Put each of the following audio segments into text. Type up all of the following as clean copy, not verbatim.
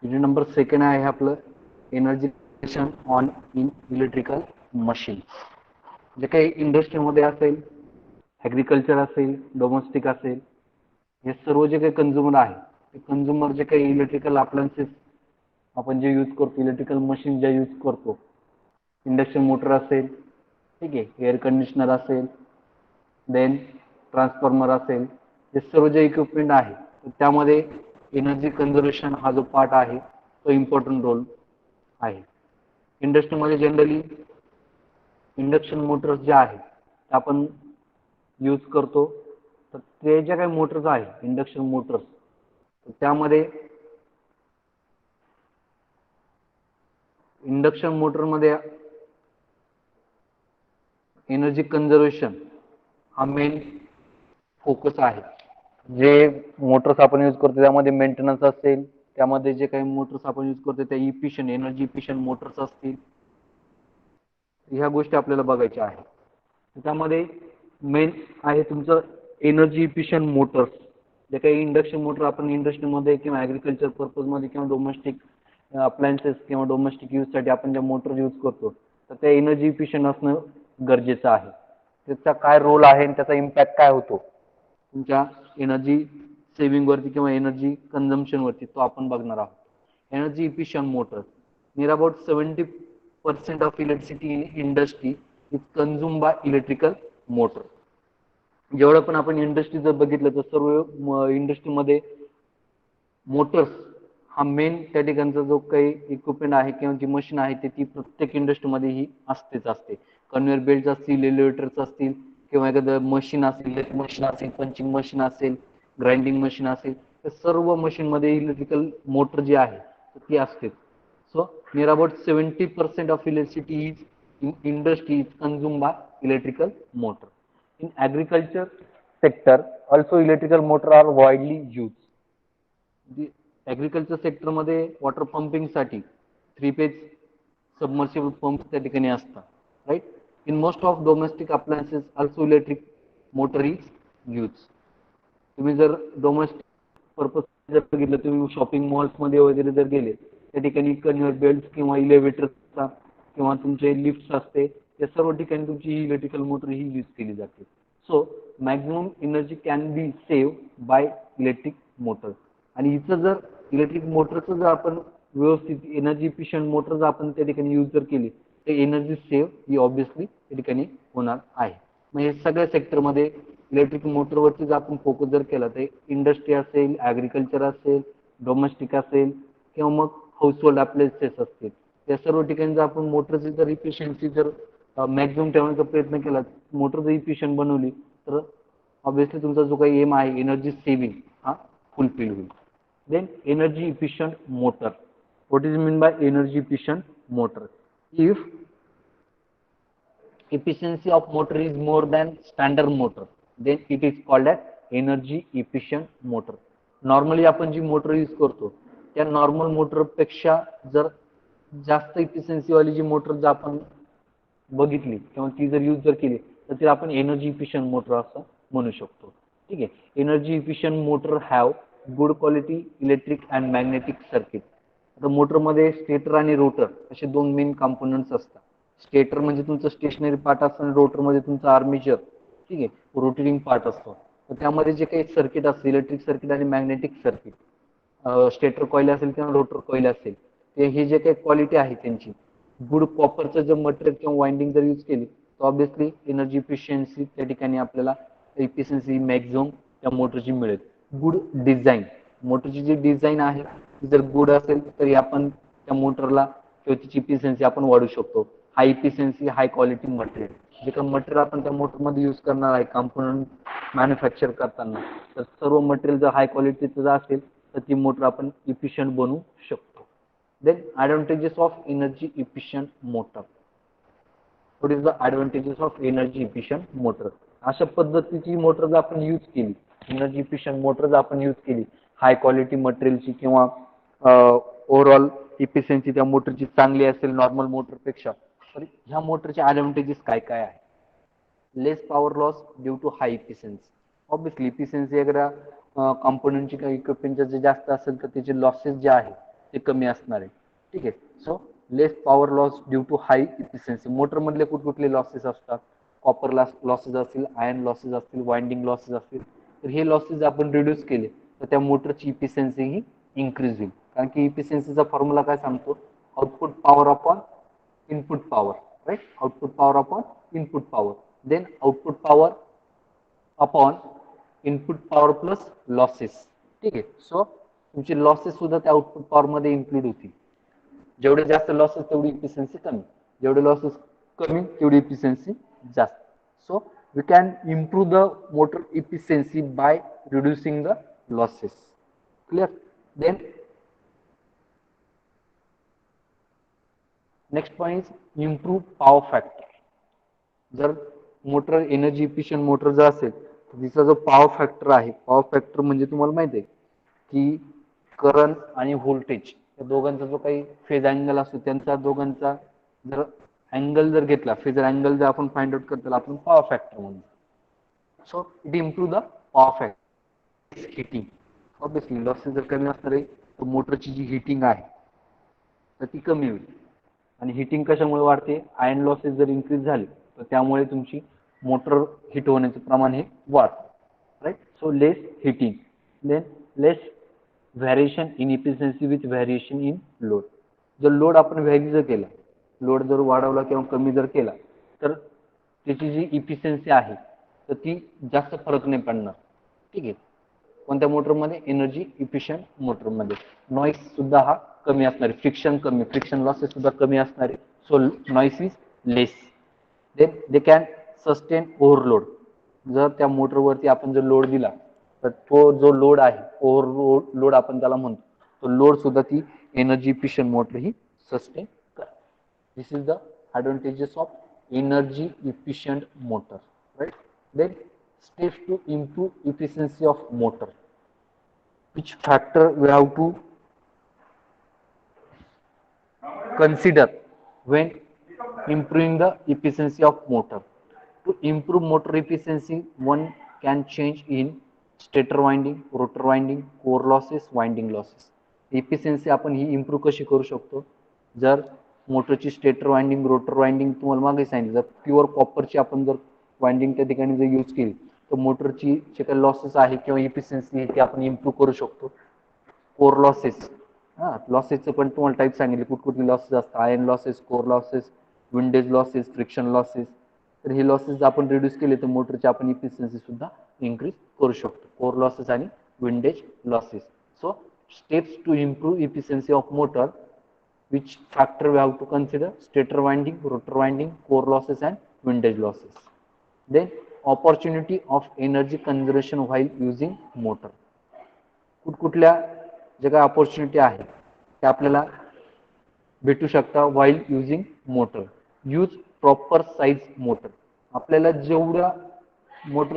Unit number second आहे आपलं energy on in electrical machine. जे काही इंडस्ट्रीमध्ये असेल, ॲग्रिकल्चर असेल, डोमेस्टिक असेल, हे सर्व जे काही कंझ्युमर आहे ते कंझ्युमर जे काही इलेक्ट्रिकल अप्लायन्सेस आपण जे यूज करतो, इलेक्ट्रिकल मशीन ज्या यूज करतो, इंडक्शन मोटर असेल, ठीक आहे, एअर कंडिशनर असेल, देन ट्रान्सफॉर्मर असेल, हे सर्व जे इक्विपमेंट आहे त्यामध्ये एनर्जी कन्झर्वेशन हा जो पार्ट आहे तो इम्पॉर्टंट रोल आहे. इंडस्ट्रीमध्ये जनरली इंडक्शन मोटर्स जे आहे ते आपण यूज करतो. तर ते ज्या काही मोटर्स आहे इंडक्शन मोटर्स, त्यामध्ये इंडक्शन मोटरमध्ये एनर्जी कन्झर्वेशन हा मेन फोकस आहे. जे मोटर्स आपण यूज करतो त्यामध्ये मेंटेनन्स असेल, त्यामध्ये जे काही मोटर्स आपण यूज करतो त्या इफिशियंट एनर्जी इफिशियंट मोटर्स असतील, ह्या गोष्टी आपल्याला बघायच्या आहेत. त्यामध्ये मेन आहे तुमचं एनर्जी इफिशियंट मोटर्स. जे काही इंडक्शन मोटर आपण इंडस्ट्रीमध्ये किंवा ॲग्रिकल्चर पर्पजमध्ये किंवा डोमेस्टिक अप्लायन्सेस किंवा डोमेस्टिक यूजसाठी आपण ज्या मोटर यूज करतो तर त्या एनर्जी इफिशियंट असणं गरजेचं आहे. त्याचा काय रोल आहे आणि त्याचा इम्पॅक्ट काय होतो तुमच्या एनर्जी सेव्हिंग वरती किंवा एनर्जी कन्झम्पशन वरती, तो आपण बघणार आहोत. Energy efficient motor. Near about 70% of electricity in industry is consume by electrical motor. जेवढं पण आपण इंडस्ट्री जर बघितलं तर सर्व इंडस्ट्रीमध्ये मोटर्स हा मेन त्या ठिकाणचा जो काही इक्विपमेंट आहे किंवा जी मशीन आहे ती प्रत्येक इंडस्ट्रीमध्ये ही असतेच असते. कन्व्हेअर बेल्ट असतील, एलिव्हेटर्स असतील किंवा एखादं मशीन असेल, मशीन असेल, पंचिंग मशीन असेल, ग्राइंडिंग मशीन असेल, तर सर्व मशीनमध्ये इलेक्ट्रिकल मोटर जी आहे ती असते. So near about 70% of electricity is in industry is consumed by electrical motor. In agriculture sector, also electrical motor are widely used. Agriculture सेक्टरमध्ये वॉटर पंपिंग साठी 3 फेज सबमर्सिबल पंप त्या ठिकाणी असतात, right. In most of domestic appliances also electric motor is use. तुम्ही जर domestic purpose जर बघितलं, तुम्ही शॉपिंग मॉल्समध्ये वगैरे जर गेले त्या ठिकाणी कन्व्हेअर बेल्ट किंवा इलेव्हेटरचा किंवा तुमचे लिफ्ट असते, या सर्व ठिकाणी तुमची ही इलेक्ट्रिकल मोटर ही यूज केली जाते. So maximum energy can be save by electric motor. आणि हिचं जर इलेक्ट्रिक मोटरचं जर आपण व्यवस्थित एनर्जी इफिशियंट मोटर जर आपण त्या ठिकाणी यूज जर केली तर एनर्जी सेव्ह ही ऑब्व्हियसली त्या ठिकाणी होणार आहे. मग हे सगळ्या सेक्टरमध्ये इलेक्ट्रिक मोटरवरती जर आपण फोकस जर केला तर इंडस्ट्री असेल, ॲग्रिकल्चर असेल, डोमेस्टिक असेल किंवा मग हाऊसहोल्ड अप्लायन्सेस असतील, या सर्व ठिकाणी जर आपण मोटरची जर इफिशियन्सी जर मॅक्झिमम ठेवण्याचा प्रयत्न केला, मोटर जर इफिशियंट बनवली तर ऑब्व्हियसली तुमचा जो काही एम आहे एनर्जी सेव्हिंग हा फुलफिल होईल. Then energy efficient motor. What is mean by energy efficient motor? If efficiency of motor is more than standard motor, then it is called as energy efficient motor. Normally आपण जी motor use करतो त्या normal motor पेक्षा जर जास्त efficiency वाली जी motor जर आपण बघितली किंवा ती जर यूज जर केली तर तिला आपण एनर्जी इफिशियंट मोटर असं म्हणू शकतो. ठीक आहे. Energy efficient motor have good quality electric and magnetic circuit. आता मोटरमध्ये स्टेटर आणि रोटर असे दोन मेन कंपोनंट्स असतात. स्टेटर म्हणजे तुमचं स्टेशनरी पार्ट असतं आणि रोटर मध्ये तुमचं आर्मेचर, ठीक आहे, रोटेटिंग पार्ट असतो. तर त्यामध्ये जे काही सर्किट असतं इलेक्ट्रिक सर्किट आणि मॅग्नेटिक सर्किट, स्टेटर कॉईल असेल किंवा रोटर कॉईल असेल, ते हे जे काही क्वालिटी आहे त्यांची गुड कॉपरचं जर मटेरियल किंवा वाइंडिंग जर यूज केली तर ऑब्व्हियसली एनर्जी इफिशियन्सी त्या ठिकाणी आपल्याला इफिशियन्सी मॅक्झिमम त्या मोटरची मिळेल. गुड डिझाईन, मोटरची जी डिझाईन आहे ती जर गुड असेल तरी आपण त्या मोटरला किंवा तिची इफिशियन्सी आपण वाढवू शकतो. हाय इफिशियन्सी हाय क्वालिटी मटेरियल, जे काही मटेरियल आपण त्या मोटरमध्ये यूज करणार आहे कॉम्पोनंट मॅन्युफॅक्चर करताना, तर सर्व मटेरियल जर हाय क्वालिटीचं जर असेल तर ती मोटर आपण इफिशियंट बनवू शकतो. Then advantages of energy efficient motor. What is the advantages of energy efficient motor? अशा पद्धतीची मोटर जर आपण यूज केली, एनर्जी इफिशियंट मोटर जर आपण यूज केली, हाय क्वालिटी मटेरियलची किंवा ओव्हरऑल इफिशियन्सी त्या मोटरची चांगली असेल नॉर्मल मोटरपेक्षा, तर ह्या मोटरचे ॲडव्हान्टेजेस काय काय आहे? Less power loss due to high efficiency. Obviously efficiency एकदा कंपोनंटची काही इक्विपमेंटचे जे जास्त असेल तर त्याचे लॉसेस जे आहे ते कमी असणार आहे. ठीक आहे. So less power loss due to high efficiency. Motor मधले कुठकुठले लॉसेस असतात? कॉपर लॉसेस असतील, आयर्न लॉसेस असतील, वाइंडिंग लॉसेस असतील. तर हे लॉसेस आपण रिड्यूस केले तर त्या मोटरची इफिशियन्सी ही इन्क्रीज होईल. कारण की इफिशियन्सीचा फॉर्म्युला काय सांगतो? Output power upon input power, right? Output power upon input power, then output power upon input power plus losses. ठीक आहे. सो तुमचे लॉसेस सुद्धा त्या आउटपुट पॉवर मध्ये इन्क्लूड होतील. जेवढे जास्त लॉसेस तेवढी इफिशियन्सी कमी, जेवढे लॉसेस कमी तेवढी इफिशियन्सी जास्त. So we can improve the motor efficiency by reducing the losses. Clear? Then next point is improve power factor. जर मोटर एनर्जी इफिशियंट मोटर जर असेल तर तिचा जो पॉवर फॅक्टर आहे, पॉवर फॅक्टर म्हणजे तुम्हाला माहिती आहे की करंट आणि व्होल्टेज या दोघांचा जो काही फेज अँगल असतो त्यांचा दोघांचा जर अँगल जर घेतला, फेजर अँगल जर आपण फाइंड आउट करतो आपण पॉवर फॅक्टर म्हणतो. So it improve the power factor. Heating obviously losses जर कमी असणार आहे तर मोटरची जी हिटिंग आहे तर ती कमी होईल. आणि हिटिंग कशामुळे वाढते? आयर्न लॉसेस जर इन्क्रीज झाले तर त्यामुळे तुमची मोटर हिट होण्याचं प्रमाण हे वाढतं, राईट? So less heating, then less variation in efficiency with variation in load. जर लोड आपण व्हॅरी जर केला, लोड जर वाढवला किंवा कमी जर केला तर त्याची जी इफिशियन्सी आहे तर ती जास्त फरक नाही पडणार. ठीक आहे. कोणत्या मोटरमध्ये? एनर्जी इफिशियंट मोटरमध्ये. नॉईस सुद्धा हा कमी असणार आहे, फ्रिक्शन कमी, फ्रिक्शन लॉसेस सुद्धा कमी असणार आहे. So noise is less. Then they can sustain overload. जर त्या मोटरवरती आपण जर लोड दिला तर तो जो लोड आहे, ओव्हर लोड आपण त्याला म्हणतो, तो लोड सुद्धा ती एनर्जी इफिशियंट मोटर ही सस्टेन करते. This is the advantages of energy efficient motor, right? Then steps to improve efficiency of motor. Which factor we have to consider when improving the efficiency of motor? To improve motor efficiency, one can change in stator winding, rotor winding, core losses, winding losses. Efficiency आपण ही improve कशी करू शकतो? जर मोटरची stator winding, rotor winding तुम्हाला मागे सांगितलं, जर प्युअर कॉपरची आपण जर वाइंडिंग त्या ठिकाणी जर यूज केली तर मोटरची जे काही लॉसेस आहे किंवा इफिशियन्सी आहे ती आपण इम्प्रूव्ह करू शकतो. कोर लॉसेस, लॉसेसचं पण तुम्हाला टाईप सांगितले कुठकुठले लॉसेस असतात, iron losses, core losses, windage losses, friction losses. तर हे लॉसेस आपण रिड्यूस केले तर मोटरची आपण इफिशियन्सी सुद्धा इन्क्रीज करू शकतो. कोर लॉसेस आणि windage losses. So steps to improve efficiency of motor, which factor we have to consider? Stator winding, rotor winding, core losses and windage losses. Then opportunity of energy conservation while using motor. कुठकुठल्या जे काही opportunity आहे ते आपल्याला भेटू शकता while using motor. Use proper size motor. आपल्याला जेवढ्या motor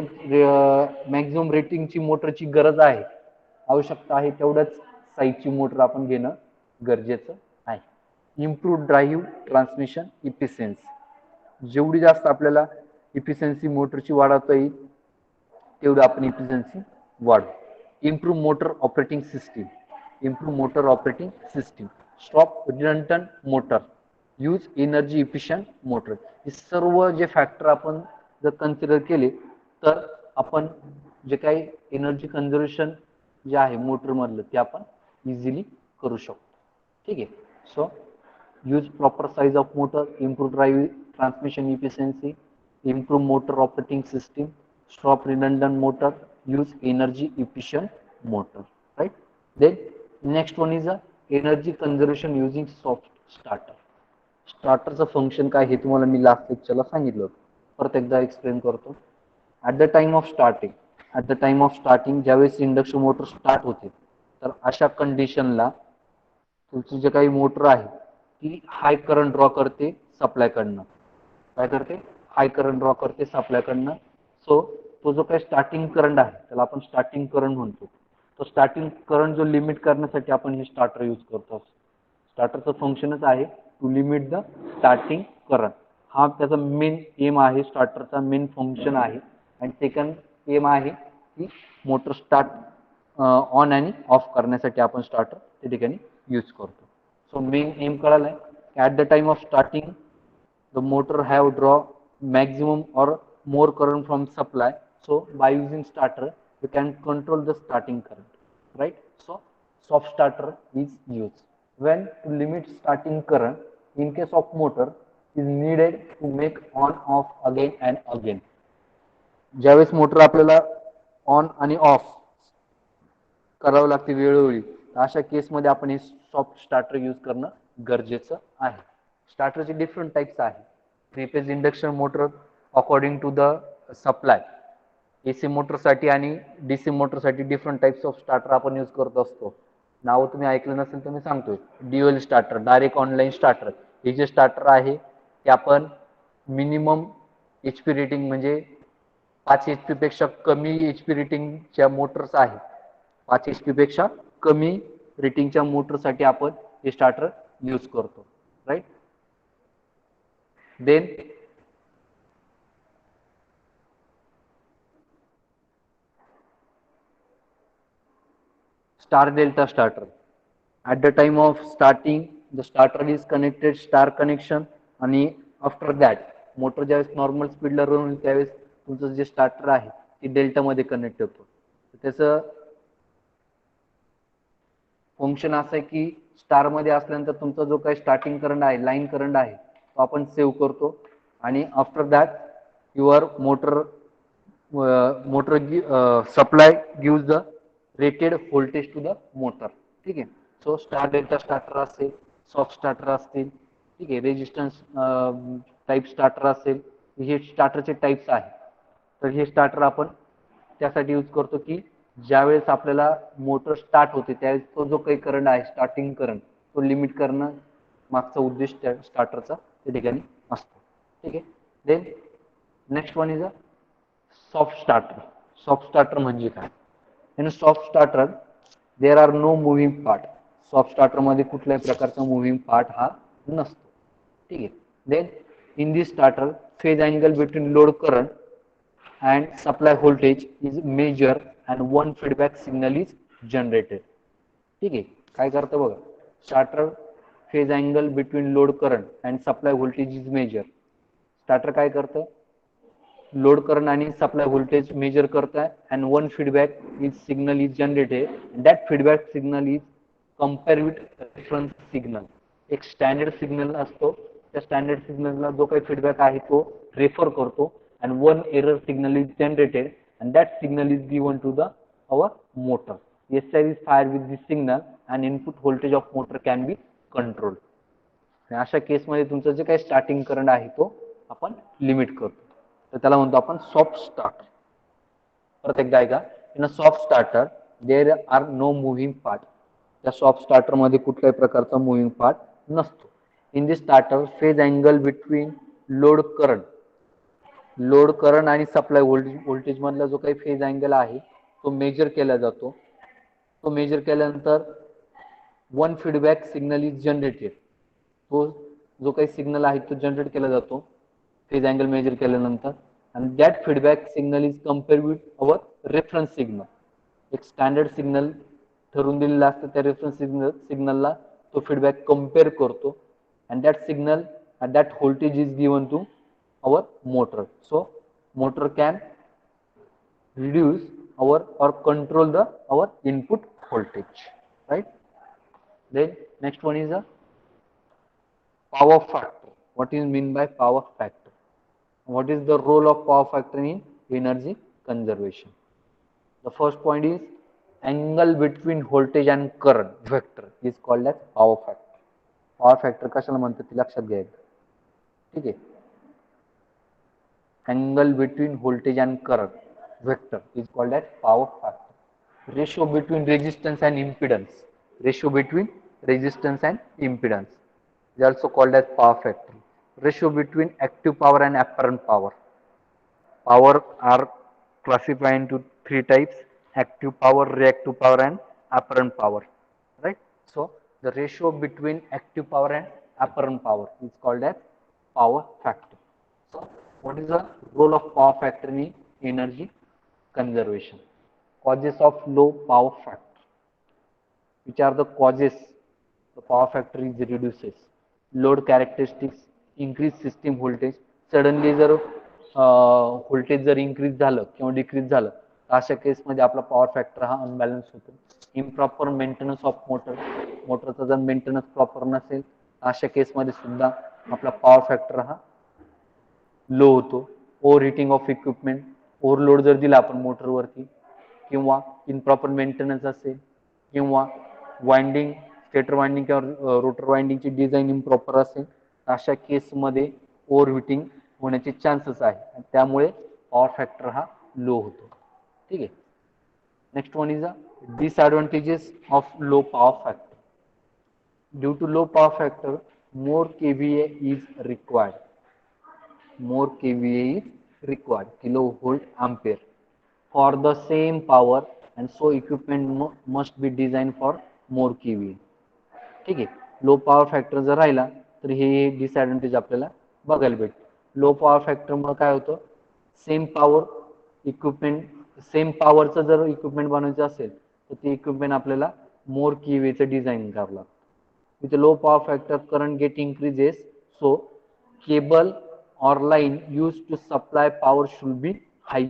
maximum रेटिंगची मोटरची गरज आहे, आवश्यकता आहे तेवढ्याच साईजची मोटर आपण घेणं गरजेचं आहे. Improve drive transmission efficiency. जेवढी जास्त आपल्याला इफिशियन्सी मोटरची वाढवता येईल तेवढी आपण इफिशियन्सी वाढवू. Improve motor operating system. Improve motor operating system. Stop redundant motor. Use energy efficient motor. हे सर्व जे फॅक्टर आपण जर कन्सिडर केले तर आपण जे काही एनर्जी कन्झर्वेशन जे आहे मोटर मधलं ते आपण इझिली करू शकतो. ठीक आहे. So use proper size of motor, improve drive transmission efficiency, improve motor operating system, stop redundant motor, use energy efficient motor, right? Then next one is a energy conservation using soft starter. स्टार्टरचं function काय हे तुम्हाला मी last लेक्चरला सांगितलं होतं, परत एकदा explain करतो. At the time of starting ज्यावेळेस इंडक्शन मोटर स्टार्ट होते तर अशा कंडिशनला तुमची जे काही मोटर आहे ती हाय करंट ड्रॉ करते सप्लायकडनं. काय करते? हाय करंट ड्रॉ करते सप्लायकडनं. सो तो जो काही स्टार्टिंग करंट आहे त्याला आपण स्टार्टिंग करंट म्हणतो. तो स्टार्टिंग करंट जो लिमिट करण्यासाठी आपण हे स्टार्टर यूज करतो. स्टार्टरचं फंक्शनच आहे to limit the starting current. हा त्याचा मेन एम आहे, स्टार्टरचा मेन फंक्शन आहे. आणि सेकंड एम आहे की मोटर स्टार्ट ऑन आणि ऑफ करण्यासाठी आपण स्टार्टर त्या ठिकाणी यूज करतो. सो मेन एम कळालाय. At the time of starting the motor have draw maximum or more current from supply. So by using starter we can control the starting current, right? So soft starter is used when to limit starting current in case of motor is needed to make on off again and again. ज्यावेळेस motor आपल्याला on आणि of करावं लागते वेळोवेळी, अशा केसमध्ये आपण हे सॉफ्ट स्टार्टर यूज करणं गरजेचं आहे. स्टार्टरचे डिफरंट टाइप्स आहेत. Three phase induction motor according to the supply. AC मोटरसाठी आणि डीसी मोटरसाठी डिफरंट टाइप्स ऑफ स्टार्टर आपण यूज करत असतो. नाव तुम्ही ऐकलं नसेल तर मी सांगतोय. Dual starter, direct online starter. हे जे स्टार्टर आहे ते आपण मिनिमम एचपी रेटिंग म्हणजे 5 HP पेक्षा कमी एचपी रेटिंगच्या मोटर्स आहेत. 5 HP पेक्षा कमी रेटिंगच्या मोटरसाठी आपण हे स्टार्टर यूज करतो, right. Then star delta starter. At the time of starting the starter is connected star connection आणि आफ्टर दॅट मोटर ज्यावेळेस नॉर्मल स्पीडला रन होईल त्यावेळेस तुमचं जे स्टार्टर आहे ते डेल्टामध्ये कनेक्ट होतो. त्याचं फंक्शन असं आहे की स्टारमध्ये असल्यानंतर तुमचा जो काही स्टार्टिंग करंट आहे, लाईन करंट आहे, तो आपण सेव्ह करतो आणि after that your motor supply gives the rated voltage to the motor. ठीक आहे. सो स्टार डेल्टा स्टार्टर असेल, सॉफ्ट स्टार्टर असतील, ठीक आहे, रेजिस्टन्स टाईप स्टार्टर असेल, हे स्टार्टरचे टाईप्स आहेत. तर हे स्टार्टर आपण त्यासाठी यूज करतो की ज्यावेळेस आपल्याला मोटर स्टार्ट होते त्यावेळेस तो जो काही करंट आहे, स्टार्टिंग करंट, तो लिमिट करणं मागचा उद्देश त्या स्टार्टरचा त्या ठिकाणी असतो. ठीक आहे. Then next one is a soft starter. Soft starter म्हणजे काय? In soft starter there are no moving part. Soft starter मध्ये कुठल्याही प्रकारचा मुव्हिंग पार्ट हा नसतो. ठीक आहे. Then in this starter phase angle between load current and supply voltage is measured and one feedback signal is generated. ठीक आहे. काय करतं बघा, starter phase angle between load current and supply voltage is measure. Starter काय करतं, load current आणि supply voltage measure करतं and one feedback is signal is generated. That feedback signal is compare with reference signal. एक standard signal असतो, त्या standard सिग्नलला जो काही फीडबॅक आहे तो रेफर करतो and one error signal is generated and that signal is given to the our motor. SI is fired with this signal and input voltage of motor can be controlled. अशा केस मध्ये तुमचं जे काही starting current आहे तो आपण limit करतो. तर त्याला म्हणतो आपण सॉफ्ट स्टार्टर. परत एकदा ऐका. In a soft starter there are no moving part. त्या सॉफ्ट स्टार्टर मध्ये कुठल्याही प्रकारचा मुव्हिंग पार्ट नसतो. In this starter phase angle between load current आणि सप्लाय व्होल्टेज मधला जो काही फेज अँगल आहे तो मेजर केला जातो. तो मेजर केल्यानंतर one feedback signal is generated. तो जो काही सिग्नल आहे तो जनरेट केला जातो फेज अँगल मेजर केल्यानंतर आणि that feedback signal is compare with our reference signal. एक स्टँडर्ड सिग्नल ठरवून दिलेला असतं, त्या रेफरन्स सिग्नलला तो फीडबॅक कम्पेअर करतो and that signal and that voltage is given to our motor. So motor can reduce or control our input voltage, right? Then next one is a power factor. What is mean by power factor? What is the role of power factor in energy conservation? The first point is angle between voltage and current vector is called as power factor. Power factor कशाला म्हणतात ते लक्षात घ्यायचं. ठीक आहे. Angle between voltage and current vector is called as power factor. Ratio between resistance and impedance. Ratio between resistance and impedance is also called as power factor. Ratio between active power and apparent power. Power are classified into three types: active power, reactive power, and apparent power. Right? So the ratio between active power and apparent power is called as power factor. So what is the role of power factor in energy conservation? Causes of low power factor. Which are the causes the power factor is reduces. Load characteristics increase system voltage. Suddenly जर voltage जर increase झालं किंवा decrease झालं तर अशा केसमध्ये आपला power factor हा अनबॅलन्स होतो. इम्प्रॉपर मेंटेनन्स ऑफ मोटरचा जर मेंटेनन्स प्रॉपर नसेल अशा केसमध्ये सुद्धा आपला पॉवर फॅक्टर हा लो होतो. Over heating of equipment, overload जर दिला आपण मोटरवरती किंवा इनप्रॉपर मेंटेनन्स असेल किंवा वाइंडिंग स्टेटर वाइंडिंग किंवा रोटर वाइंडिंगची डिझाईन इम्प्रॉपर असेल अशा केसमध्ये ओव्हर हिटिंग होण्याचे चान्सेस आहे. त्यामुळे पॉवर फॅक्टर हा लो होतो. ठीक आहे. Next one is the disadvantages of low power factor. Due to low power factor more kVA is required. More kVA is required, kilovolt ampere, for the same power, and so equipment must be designed for more kVA. ठीक आहे. Low power factor जर राहिला तर हे disadvantage आपल्याला बघायला भेटतं. Low power factor मुळे काय होतं, सेम पॉवर इक्विपमेंट, सेम पॉवरचं जर इक्विपमेंट बनवायचं असेल तर ते इक्विपमेंट आपल्याला मोर केव्हीएचं डिझाईन करावं लागतं. With a low power factor, current get increases, so cable or line used to supply power should be high.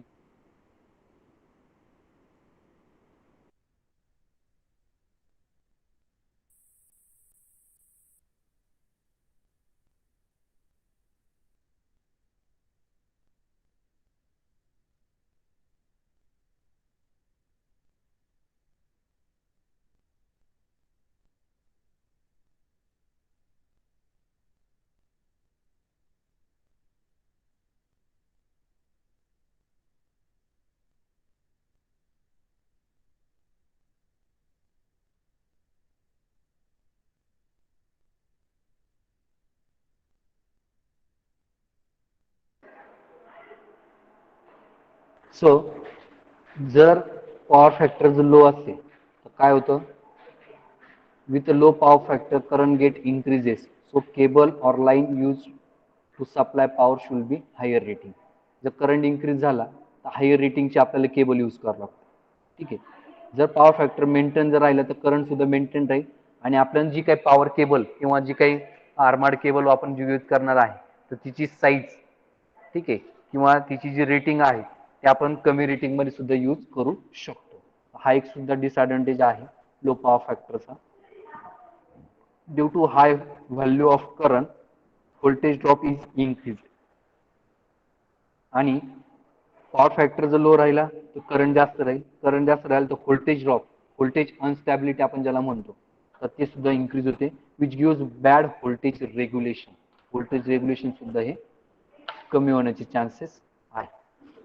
So जर पॉवर फॅक्टर जर लो असेल तर काय होतं, with a low power factor current get increases, so cable or line used to supply power should be higher rating. जर current increase झाला तर higher रेटिंगचे आपल्याला केबल यूज करावं लागतं. ठीक आहे. जर पॉवर फॅक्टर मेंटेन जर राहिलं तर करंट सुद्धा मेंटेन राहील आणि आपल्याला जी काही पॉवर केबल किंवा जी काही आर्मार्ड केबल आपण जी यूज करणार आहे तर तिची साईज, ठीक आहे, किंवा तिची जी रेटिंग आहे ते आपण कमी रेटिंग मध्ये सुद्धा यूज करू शकतो. हा एक सुद्धा डिसएडवांटेज आहे लो पॉवर फॅक्टरचा. Due to high value of current voltage drop is increase. आणि पॉवर फॅक्टर जर लो राहिला तर करंट जास्त राहील, करंट जास्त राहील तर व्होल्टेज ड्रॉप, व्होल्टेज अनस्टॅबिलिटी आपण ज्याला म्हणतो तर ते सुद्धा इन्क्रीज होते, which gives bad voltage regulation. Voltage regulation सुद्धा हे कमी होण्याचे चान्सेस आहे.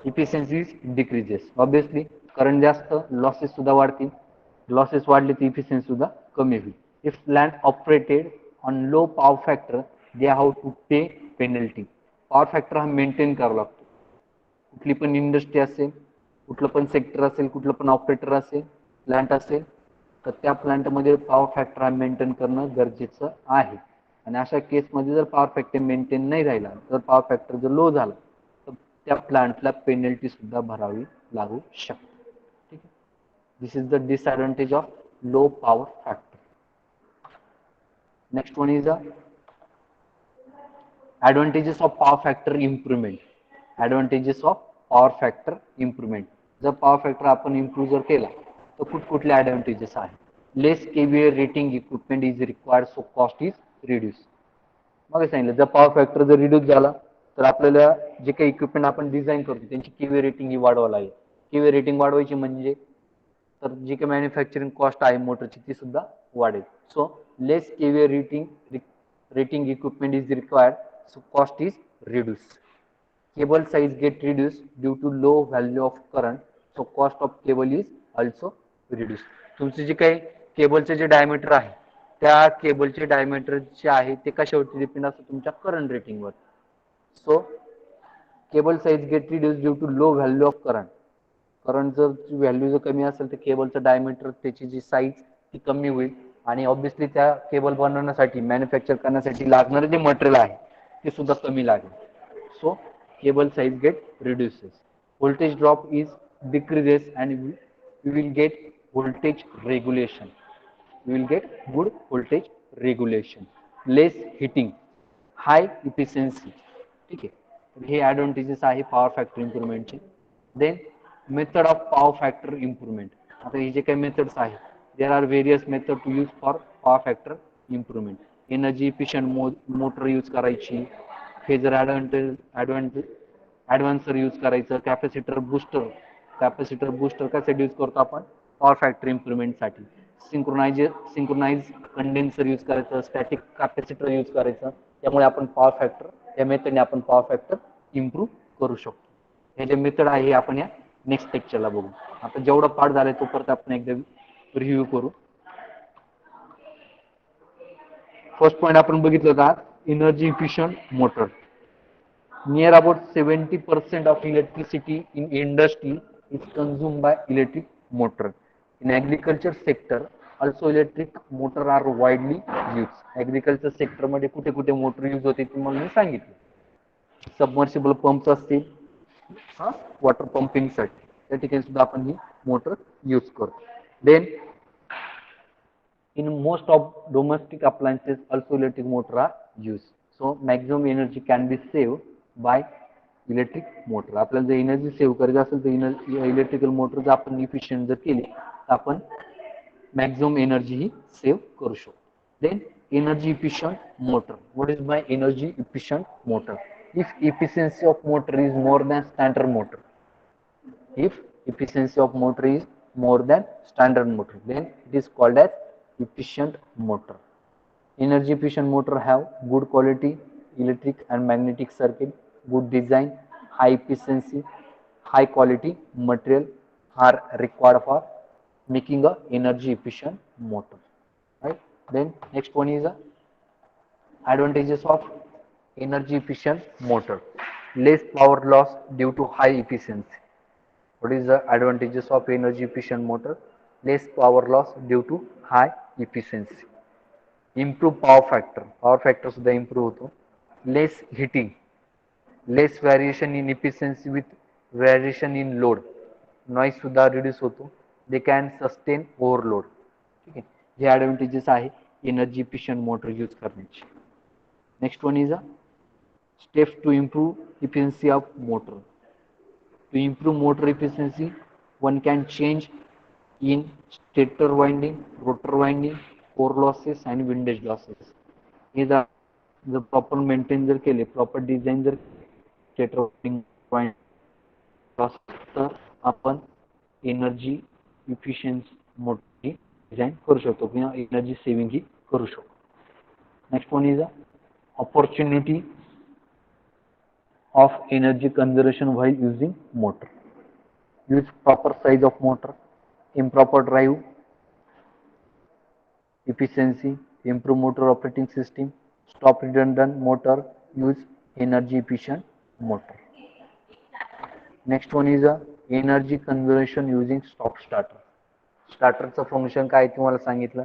Efficiency decreases. ऑब्विसली करंट जास्त, लॉसेस सुद्धा वाढतील, लॉसेस वाढले तर इफिशियन्सी सुद्धा कमी होईल. If plant operated on low power factor they have to pay penalty. Power factor हा मेंटेन करावा लागतो. कुठली पण इंडस्ट्री असेल, कुठलं पण सेक्टर असेल, कुठलं पण ऑपरेटर असेल, प्लांट असेल तर त्या प्लांटमध्ये पॉवर फॅक्टर हा मेंटेन करणं गरजेचं आहे. आणि अशा केसमध्ये जर पॉवर फॅक्टर मेंटेन नाही राहिला, जर पॉवर फॅक्टर जर लो झाला तर त्या प्लांटला पेनल्टी सुद्धा भरावी लागू शकते. ठीक आहे. This is the disadvantage of low power factor. Next one is the advantages of power factor improvement. Advantages of power factor improvement. जर पॉवर फॅक्टर आपण इम्प्रूव्ह जर केला तर कुठकुठले ऍडव्हान्टेजेस आहेत. Less KVA rating equipment is required, so cost is reduce. मग सांगितलं जर पॉवर फॅक्टर जर रिड्यूस झाला तर आपल्याला जे काही इक्विपमेंट आपण डिझाईन करतो त्यांची केव्हीए रेटिंग ही वाढवावी लागेल. केव्हीए रेटिंग वाढवायची म्हणजे तर जी काही मॅन्युफॅक्चरिंग कॉस्ट आहे मोटरची ती सुद्धा वाढेल. So less KVA rating equipment is required, so cost is reduced. Cable size get reduced due to low value of current, so cost of cable is also reduced. तुमचे जे काही केबलचे जे डायमीटर आहे त्या केबलचे डायमीटर जे आहे ते कशावरती डिपेंड असतं, तुमच्या करंट रेटिंगवर. So cable size get reduce due to low value of current. Current जर व्हॅल्यू जर कमी असेल तर केबलचं डायमीटर त्याची जी साईज ती कमी होईल आणि ऑब्विसली त्या केबल बनवण्यासाठी मॅन्युफॅक्चर करण्यासाठी लागणारे जे मटेरियल आहे ते सुद्धा कमी लागेल. So cable size get reduces. Voltage drop is decreases and we will get voltage regulation. We will get good voltage regulation, less heating, high efficiency. ठीक आहे, तर हे ॲडव्हान्टेजेस आहे पॉवर फॅक्टर इम्प्रुव्हमेंटचे. Then method of power factor improvement. आता हे जे काही मेथड्स आहेत, there are various method to use for power factor improvement. Energy efficient motor use करायची, फेजर ॲडव्हान्सर यूज करायचं, कॅपॅसिटर बूस्टर कशासाठी यूज करतो आपण? पॉवर फॅक्टर इम्प्रुव्हमेंटसाठी. सिंक्रोनाइज कंडेन्सर यूज करायचं, स्टॅटिक कॅपॅसिटर यूज करायचं. त्यामुळे आपण पॉवर फॅक्टर, या मेथडने आपण पॉवर फॅक्टर इम्प्रूव्ह करू शकतो. हे जे मेथड आहे हे आपण या नेक्स्ट लेक्चरला बघू. आता जेवढं पार्ट झालंय तो परत आपण एकदा रिव्ह्यू करू. फर्स्ट पॉईंट आपण बघितलं होता, energy efficient motor. Near about 70% of electricity in industry is consumed by electric motor. In agriculture sector, also electric motor are widely used. Agriculture sector मध्ये कुठे कुठे मोटर यूज होते तुम्हाला मी सांगितलं. सबमर्सिबल पंप्स असतील, वॉटर पंपिंग साठी, त्या ठिकाणी सुद्धा आपण ही मोटर यूज करतो. Then in most of domestic appliances also electric motor are used. So maximum energy can be saved by electric motor. आपल्याला जर एनर्जी सेव्ह करायची असेल तर इलेक्ट्रिकल मोटर जर आपण इफिशियंट जर केली तर आपण मॅक्झिमम एनर्जी ही सेव्ह करू शकतो. Then energy efficient motor. What is my energy efficient motor? If efficiency of motor is more than standard motor, if efficiency of motor is more than standard motor, then it is called as efficient motor. Energy efficient motor have good quality electric and magnetic circuit, good design, high efficiency, high quality material are required for making a energy efficient motor, right? Then next one is a advantages of energy efficient motor. Less power loss due to high efficiency. What is the advantages of energy efficient motor? Less power loss due to high efficiency. Improve power factor. Power factor सुद्धा improve होतो. Less heating. Less variation in efficiency with variation in load. Noise सुद्धा reduce होतो. They can sustain overload. ठीक आहे, हे advantages आहे energy efficient motor use करण्याची. Next one is a steps to improve efficiency of motor. To improve motor efficiency, one can change in stator winding, rotor winding, core losses and windage losses. हे जर proper maintain जर केले, proper design जर stator winding loss, तर आपण energy efficiency मोठी design करू शकतो किंवा एनर्जी सेव्हिंग ही करू शकतो. Next one is opportunity of energy conservation while using motor. Use proper size of motor, improper drive efficiency, improve motor operating system, stop redundant motor, use energy efficient motor. Next one is a energy conservation using stop starter. स्टार्टरचं function काय तुम्हाला सांगितलं.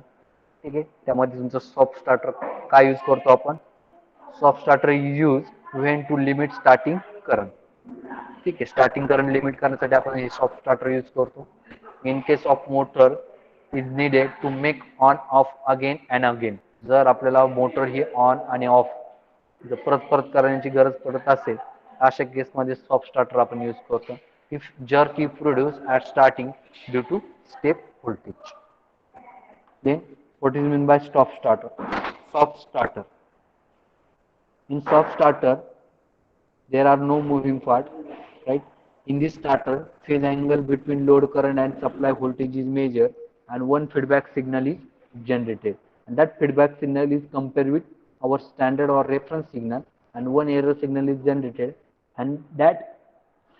ठीक आहे, त्यामध्ये तुमचं soft starter काय use करतो आपण? Soft starter use when to limit starting current. ठीक आहे, स्टार्टिंग करंट लिमिट करण्यासाठी आपण हे सॉफ्ट स्टार्टर यूज करतो. In case of motor is needed to make on off again and again. जर आपल्याला मोटर ही ऑन आणि ऑफ जर परत परत करण्याची गरज पडत असेल, अशा केसमध्ये सॉफ्ट स्टार्टर आपण यूज करतो. If jerk is produce at starting due to step voltage. Then what is meant by stop starter? Soft starter. In soft starter, there are no moving part, right? In this starter, phase angle between load current and supply voltage is measured, and one feedback signal is generated. And that feedback signal is compared with our standard or reference signal, and one error signal is generated, and that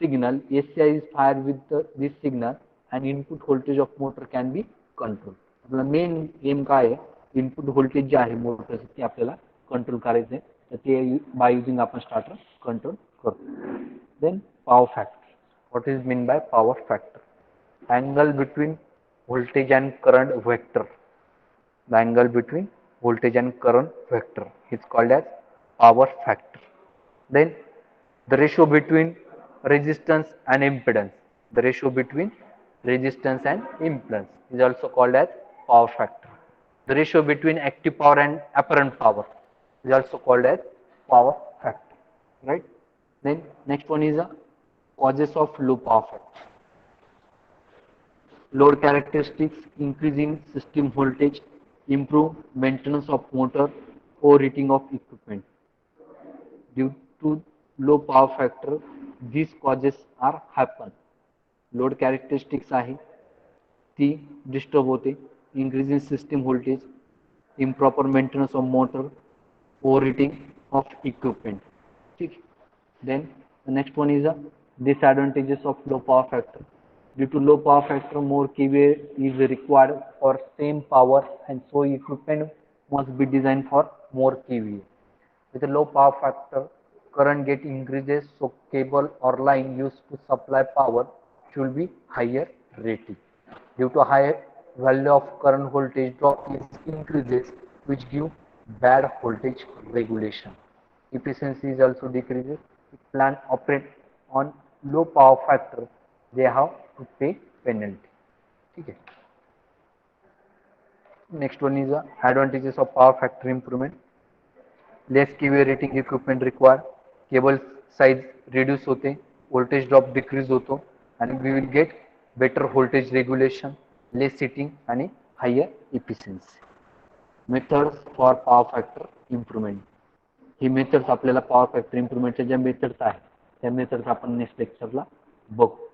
signal SCI is fired with this signal, and input voltage of motor can be controlled. आपला main M काय आहे? Input voltage जे आहे मोटरचं ते आपल्याला control करायचं आहे, तर ते बाय युजिंग आपण स्टार्टर कंट्रोल करतो. Then power factor. What is mean by power factor? Angle between voltage and current vector. The angle between voltage and current vector is called as power factor. Then the ratio between resistance and impedance. The ratio between resistance and impedance is also called as power factor. The ratio between active power and apparent power is also called as power factor, right? Then next one is the causes of low power factor. Load characteristics, increase in system voltage, improve maintenance of motor, overheating of equipment. Due to low power factor, these causes are happen. Load characteristics आहे ती disturb होते, increase in system voltage, improper maintenance of motor, overheating of equipment. ठीक. Then the next one is the disadvantages of low power factor. Due to low power factor, more kVA is required for same power, and so equipment must be designed for more kVA. With a low power factor, current get increases, so cable or line used to supply power should be higher rating. Due to higher value of current, voltage drop is increases, which give bad voltage regulation. Efficiency is also decreases. If plant operate on low power factor, they have to pay penalty. Okay. Next one is the advantages of power factor improvement. Less kVA rating equipment required, cable size reduce होते, voltage drop decrease होतो, and we will get better voltage regulation, less heating आणि higher efficiency. Methods for power factor improvement. He methods आपल्याला power factor इम्प्रुव्हमेंटच्या ज्या methods आहेत त्या methods आपण next लेक्चरला बघू.